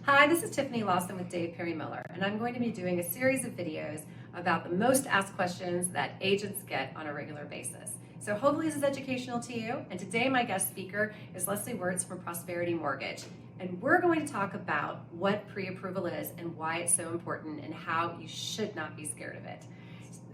Hi, this is Tiffany Lawson with Dave Perry Miller, and I'm going to be doing a series of videos about the most asked questions that agents get on a regular basis. So hopefully this is educational to you, and today my guest speaker is Leslie Wertz from Prosperity Mortgage, and we're going to talk about what pre-approval is and why it's so important and how you should not be scared of it.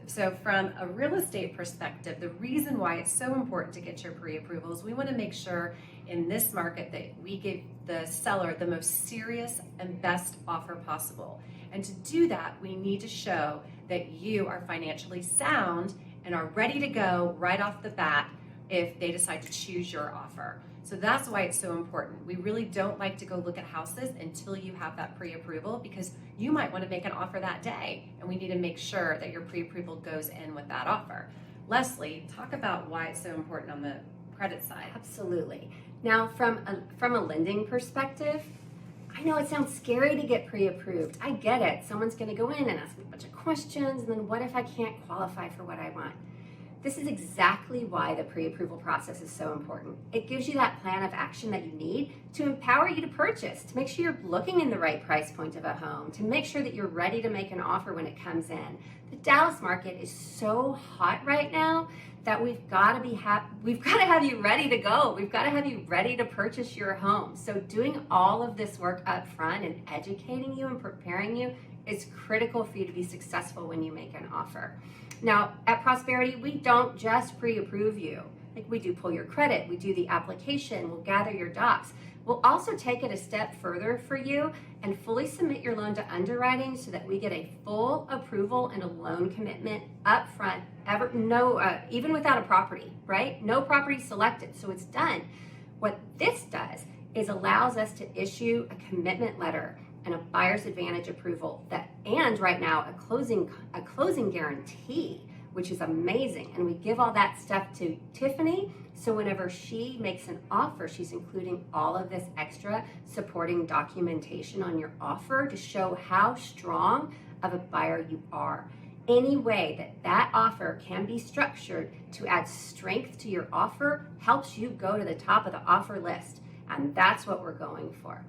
So from a real estate perspective, the reason why it's so important to get your pre-approval is we want to make sure in this market that we give the seller the most serious and best offer possible. And to do that, we need to show that you are financially sound and are ready to go right off the bat if they decide to choose your offer. So that's why it's so important. We really don't like to go look at houses until you have that pre-approval, because you might want to make an offer that day, and we need to make sure that your pre-approval goes in with that offer. Leslie, talk about why it's so important on the credit side. Absolutely. Now, from a lending perspective, I know it sounds scary to get pre-approved. I get it. Someone's going to go in and ask me a bunch of questions, and then what if I can't qualify for what I want? This is exactly why the pre-approval process is so important. It gives you that plan of action that you need to empower you to purchase, to make sure you're looking in the right price point of a home, to make sure that you're ready to make an offer when it comes in. The Dallas market is so hot right now that we've got to have you ready to go. We've got to have you ready to purchase your home. So doing all of this work up front and educating you and preparing you is critical for you to be successful when you make an offer. Now, at Prosperity, we don't just pre-approve you. Like, we do pull your credit, we do the application, we'll gather your docs. We'll also take it a step further for you and fully submit your loan to underwriting so that we get a full approval and a loan commitment up front, even without a property, right? No property selected, so it's done. What this does is allows us to issue a commitment letter and a buyer's advantage approval and right now a closing guarantee, which is amazing. And we give all that stuff to Tiffany, so whenever she makes an offer, she's including all of this extra supporting documentation on your offer to show how strong of a buyer you are. Any way that offer can be structured to add strength to your offer helps you go to the top of the offer list, and that's what we're going for.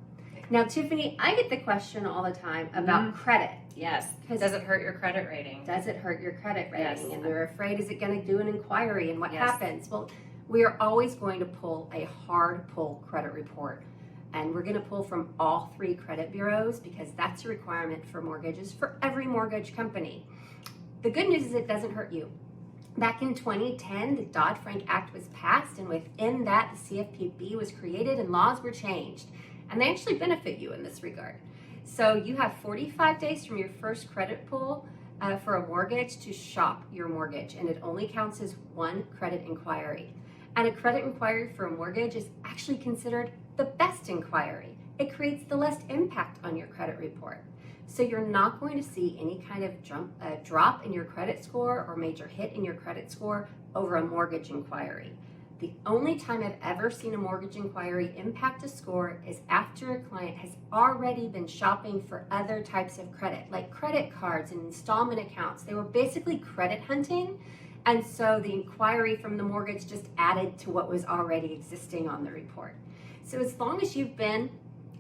Now, Tiffany, I get the question all the time about credit. Yes. Does it hurt your credit rating? Does it hurt your credit rating? Yes. And they're afraid, is it going to do an inquiry, and what Yes. happens? Well, we are always going to pull a hard pull credit report. And we're going to pull from all 3 credit bureaus because that's a requirement for mortgages for every mortgage company. The good news is it doesn't hurt you. Back in 2010, the Dodd-Frank Act was passed, and within that, the CFPB was created and laws were changed. And they actually benefit you in this regard. So you have 45 days from your first credit pull for a mortgage to shop your mortgage, and it only counts as 1 credit inquiry. And a credit inquiry for a mortgage is actually considered the best inquiry. It creates the least impact on your credit report. So you're not going to see any kind of drop in your credit score or major hit in your credit score over a mortgage inquiry. The only time I've ever seen a mortgage inquiry impact a score is after a client has already been shopping for other types of credit, like credit cards and installment accounts. They were basically credit hunting, and so the inquiry from the mortgage just added to what was already existing on the report. So as long as you've been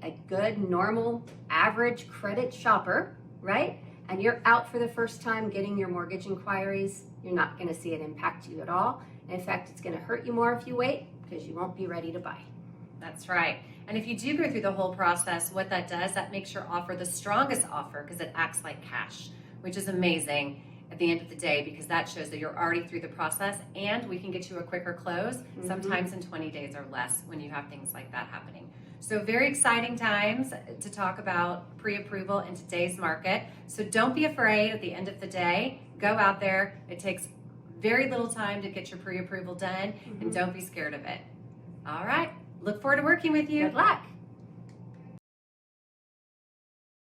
a good, normal, average credit shopper, right, and you're out for the first time getting your mortgage inquiries, you're not going to see it impact you at all. In fact, it's going to hurt you more if you wait because you won't be ready to buy. That's right. And if you do go through the whole process, what that does, that makes your offer the strongest offer because it acts like cash, which is amazing at the end of the day because that shows that you're already through the process, and we can get you a quicker close, sometimes in 20 days or less when you have things like that happening. So very exciting times to talk about pre-approval in today's market. So don't be afraid at the end of the day. Go out there. It takes very little time to get your pre-approval done, and don't be scared of it. All right. Look forward to working with you. Good luck.